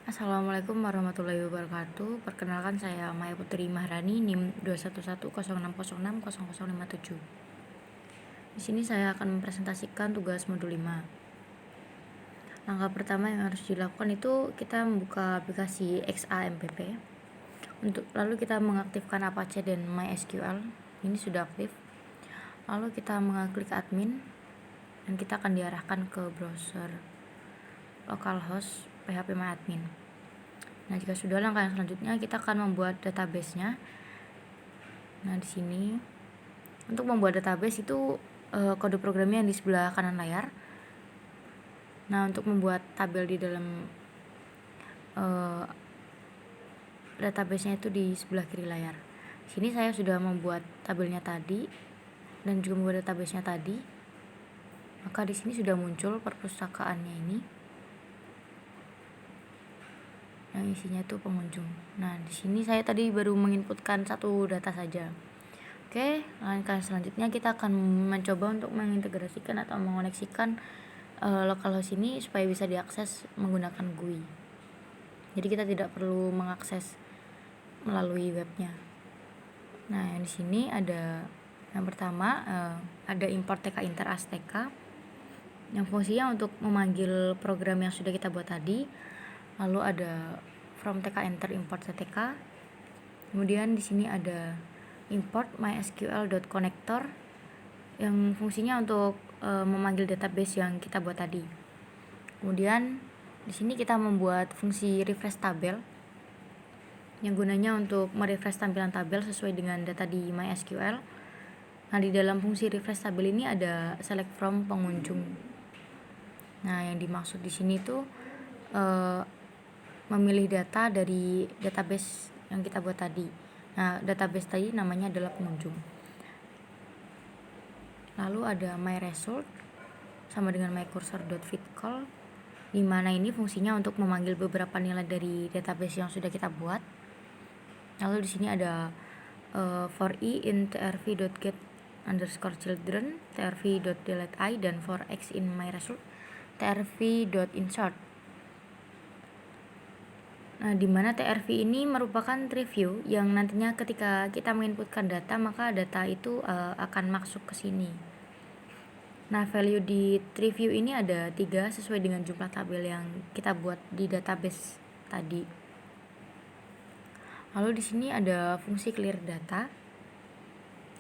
Assalamualaikum warahmatullahi wabarakatuh. Perkenalkan saya Maya Putri Maharani, NIM 21106060057. Di sini saya akan mempresentasikan tugas modul 5. Langkah pertama yang harus dilakukan itu kita membuka aplikasi XAMPP. Lalu kita mengaktifkan Apache dan MySQL. Ini sudah aktif. Lalu kita mengklik admin dan kita akan diarahkan ke browser localhost phpMyAdmin. Nah, jika sudah, langkah yang selanjutnya kita akan membuat database-nya. Nah, di sini untuk membuat database itu kode programnya yang di sebelah kanan layar. Nah, untuk membuat tabel di dalam database-nya itu di sebelah kiri layar. Di sini saya sudah membuat tabelnya tadi dan juga membuat database-nya tadi. Maka di sini sudah muncul perpustakaannya ini. Yang isinya itu pengunjung. Nah, di sini saya tadi baru menginputkan satu data saja. Oke, langkah selanjutnya kita akan mencoba untuk mengintegrasikan atau mengoneksikan localhost ini supaya bisa diakses menggunakan GUI. Jadi kita tidak perlu mengakses melalui webnya. Nah, di sini ada yang pertama ada import TK Inter ASTK yang fungsinya untuk memanggil program yang sudah kita buat tadi. Lalu ada from TK Enter import TTK. Kemudian di sini ada import mysql.connector yang fungsinya untuk memanggil database yang kita buat tadi. Kemudian di sini kita membuat fungsi refresh tabel yang gunanya untuk merefresh tampilan tabel sesuai dengan data di MySQL. Nah, di dalam fungsi refresh tabel ini ada select from pengunjung. Nah, yang dimaksud di sini tuh memilih data dari database yang kita buat tadi. Nah, database tadi namanya adalah pengunjung. Lalu ada my result sama dengan my cursor.fitCall, di mana ini fungsinya untuk memanggil beberapa nilai dari database yang sudah kita buat. Lalu di sini ada for i in trv.get underscore children, trv.delete I, dan for x in my result, trv.insert. Nah, di mana TRV ini merupakan review yang nantinya ketika kita menginputkan data, maka data itu akan masuk ke sini. Nah, value di review ini ada 3 sesuai dengan jumlah tabel yang kita buat di database tadi. Lalu di sini ada fungsi clear data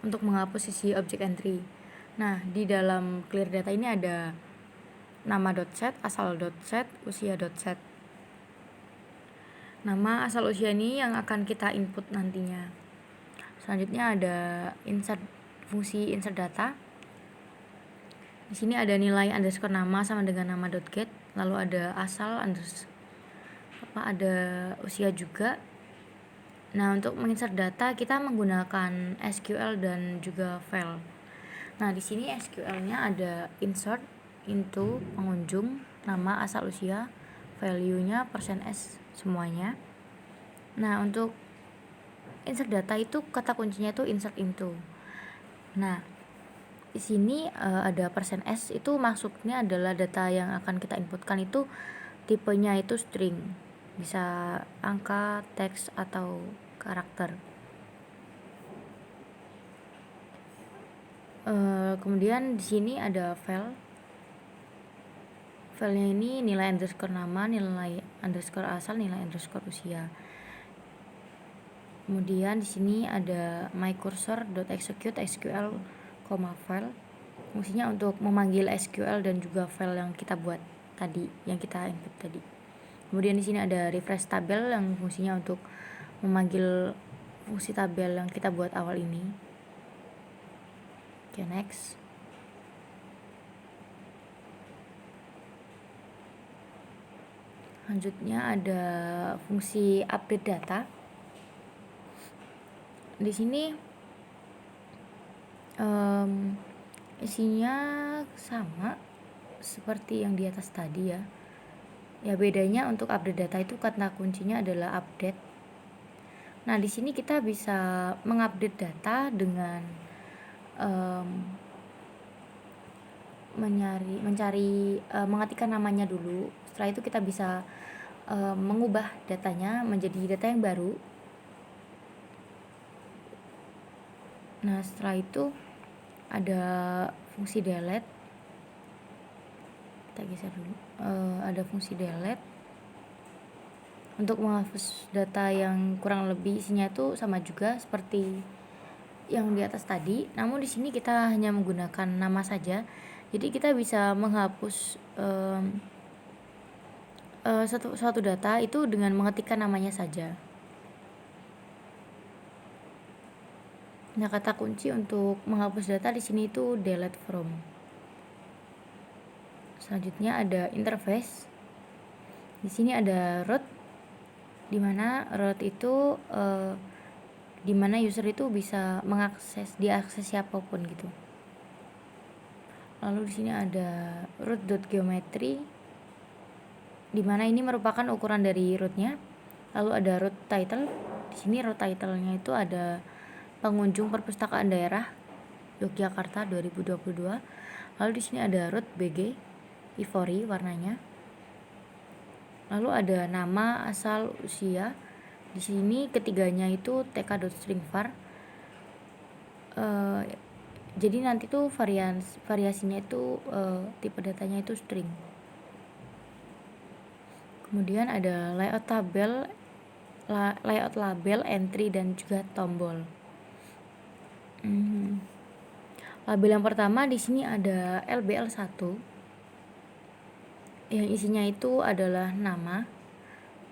untuk menghapus sisi object entry. Nah, di dalam clear data ini ada nama.set, asal.set, usia.set. Nama, asal, usia ini yang akan kita input nantinya. Selanjutnya ada insert, fungsi insert data. Di sini ada nilai underscore nama sama dengan nama.get, lalu ada asal ada usia juga. Nah, untuk menginsert data kita menggunakan SQL dan juga file. Nah, di sini SQL-nya ada insert into pengunjung, nama, asal, usia, value-nya %s semuanya. Nah, untuk insert data itu kata kuncinya itu insert into. Nah, di sini ada %s, itu maksudnya adalah data yang akan kita inputkan itu tipenya itu string, bisa angka, teks, atau karakter. Kemudian di sini ada file. Filenya ini nilai underscore nama, nilai underscore asal, nilai underscore usia. Kemudian di sini ada my cursor.execute SQL, file. Fungsinya untuk memanggil SQL dan juga file yang kita buat tadi, yang kita input tadi. Kemudian di sini ada refresh tabel yang fungsinya untuk memanggil fungsi tabel yang kita buat awal ini. Oke, next. Selanjutnya ada fungsi update data. Di sini isinya sama seperti yang di atas tadi ya. Ya, bedanya untuk update data itu kata kuncinya adalah update. Nah, di sini kita bisa mengupdate data dengan mengetikkan namanya dulu. Setelah itu kita bisa mengubah datanya menjadi data yang baru. Nah, setelah itu ada fungsi delete. Kita geser dulu. Ada fungsi delete untuk menghapus data yang kurang lebih isinya itu sama juga seperti yang di atas tadi. Namun di sini kita hanya menggunakan nama saja. Jadi kita bisa menghapus suatu data itu dengan mengetikkan namanya saja. Nah, kata kunci untuk menghapus data di sini itu delete from. Selanjutnya ada interface. Di sini ada root, di mana root itu di mana user itu bisa diakses siapapun gitu. Lalu di sini ada root.geometry, di mana ini merupakan ukuran dari rootnya. Lalu ada root title. Di sini root title-nya itu ada pengunjung perpustakaan daerah Yogyakarta 2022. Lalu di sini ada root BG ivory warnanya. Lalu ada nama, asal, usia. Di sini ketiganya itu tk.stringvar. Jadi nanti tuh variasinya itu tipe datanya itu string. Kemudian ada layout label, entry, dan juga tombol. Label yang pertama di sini ada LBL1 yang isinya itu adalah nama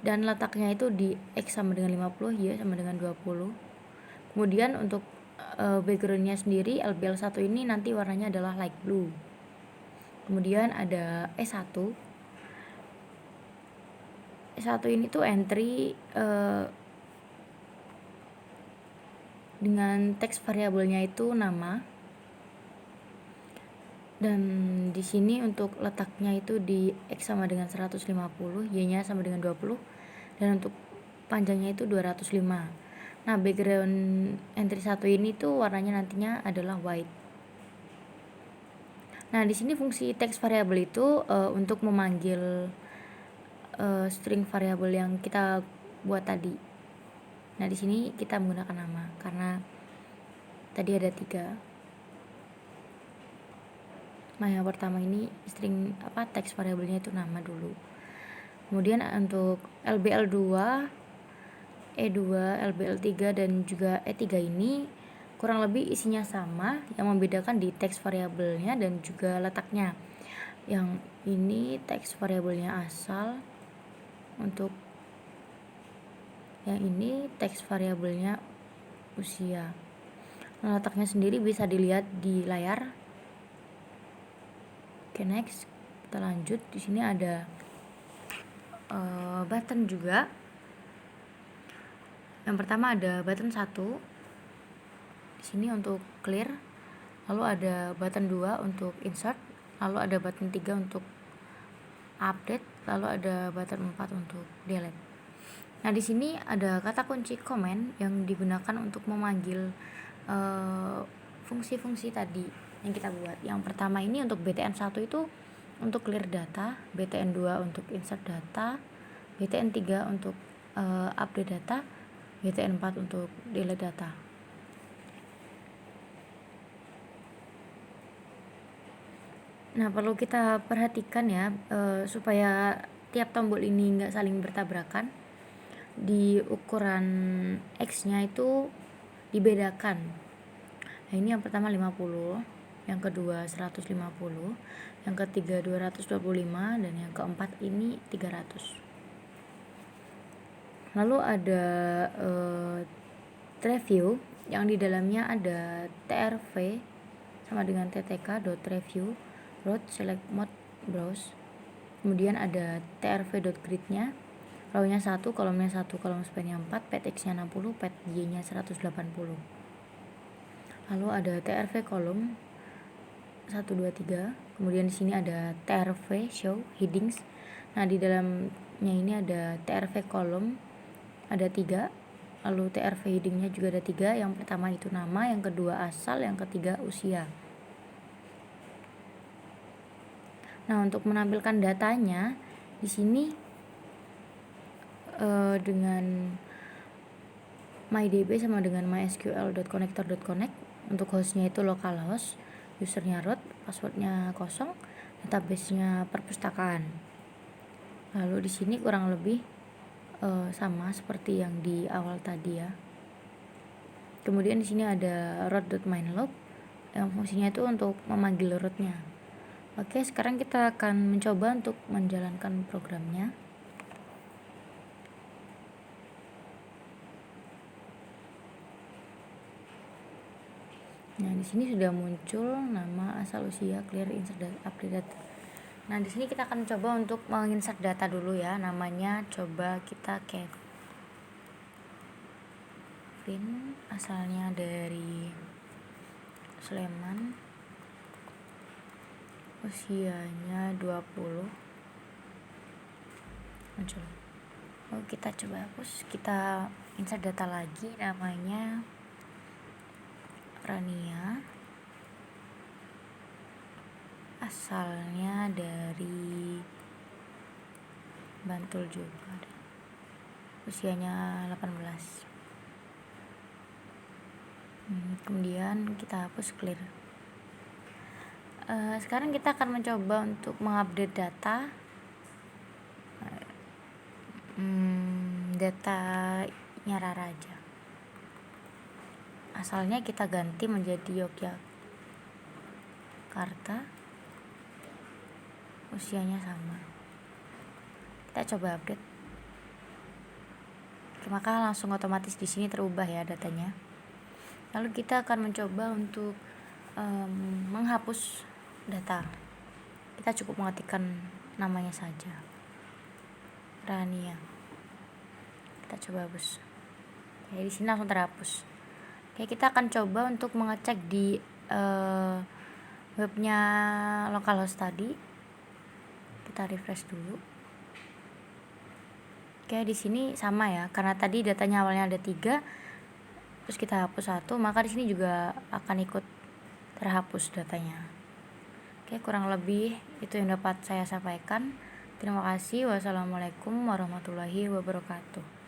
dan letaknya itu di X sama dengan 50, Y sama dengan 20. Kemudian untuk backgroundnya sendiri LBL1 ini nanti warnanya adalah light blue. Kemudian ada S1 ini tuh entry dengan teks variabelnya itu nama, dan di sini untuk letaknya itu di X sama dengan 150, Y-nya sama dengan 20, dan untuk panjangnya itu 205. Nah, background entry 1 ini tuh warnanya nantinya adalah white. Nah, di sini fungsi teks variabel itu untuk memanggil string variabel yang kita buat tadi. Nah, di sini kita menggunakan nama karena tadi ada 3. Nah, yang pertama ini string teks variabelnya itu nama dulu. Kemudian untuk LBL2, E2, LBL3 dan juga E3 ini kurang lebih isinya sama, yang membedakan di teks variabelnya dan juga letaknya. Yang ini teks variabelnya asal, untuk yang ini teks variabelnya usia. Nah, letaknya sendiri bisa dilihat di layar. Oke, next kita lanjut. Di sini ada button juga. Yang pertama ada button 1 di sini untuk clear, lalu ada button 2 untuk insert, lalu ada button 3 untuk update, lalu ada button 4 untuk delete. Nah, di sini ada kata kunci comment yang digunakan untuk memanggil fungsi-fungsi tadi yang kita buat. Yang pertama ini untuk btn1 itu untuk clear data, btn2 untuk insert data, btn3 untuk update data, btn4 untuk delete data. Nah, perlu kita perhatikan ya supaya tiap tombol ini nggak saling bertabrakan. Di ukuran X-nya itu dibedakan. Nah, ini yang pertama 50, yang kedua 150, yang ketiga 225, dan yang keempat ini 300. Lalu ada review yang di dalamnya ada trv sama dengan ttk.review root select mode browse. Kemudian ada trv.grid-nya, row-nya 1, kolomnya 1, kolom span-nya 4, pet X-nya 60, pet Y-nya 180. Lalu ada trv kolom 1, 2, 3. Kemudian di sini ada trv show headings. Nah, di dalamnya ini ada trv kolom ada 3, lalu trv headingnya juga ada 3. Yang pertama itu nama, yang kedua asal, yang ketiga usia. Nah, untuk menampilkan datanya di sini dengan MyDB sama dengan mysql.connector.connect. Untuk hostnya itu localhost, usernya root, passwordnya kosong, database-nya perpustakaan. Lalu di sini kurang lebih sama seperti yang di awal tadi ya. Kemudian di sini ada root.mainloop yang fungsinya itu untuk memanggil rootnya. Oke, sekarang kita akan mencoba untuk menjalankan programnya. Nah, di sini sudah muncul nama, asal usia, clear, insert, update data. Nah, di sini kita akan coba untuk menginsert data dulu ya. Namanya coba kita Kevin, asalnya dari Sleman. Usianya 20. Muncul. Oh, kita coba hapus. Kita insert data lagi, namanya Rania, asalnya dari Bantul juga, usianya 18. Kemudian kita hapus, clear. Sekarang kita akan mencoba untuk mengupdate data datanya Rara aja. Asalnya kita ganti menjadi Yogyakarta, usianya sama. Kita coba update. Maka langsung otomatis di sini terubah ya datanya. Lalu kita akan mencoba untuk menghapus data. Kita cukup mengetikkan namanya saja, Rania. Kita coba hapus. Di sini langsung terhapus. Oke, kita akan coba untuk mengecek di webnya localhost tadi. Kita refresh dulu. Oke, di sini sama ya, karena tadi datanya awalnya ada 3, terus kita hapus 1, maka di sini juga akan ikut terhapus datanya. Oke, kurang lebih itu yang dapat saya sampaikan. Terima kasih. Wassalamualaikum warahmatullahi wabarakatuh.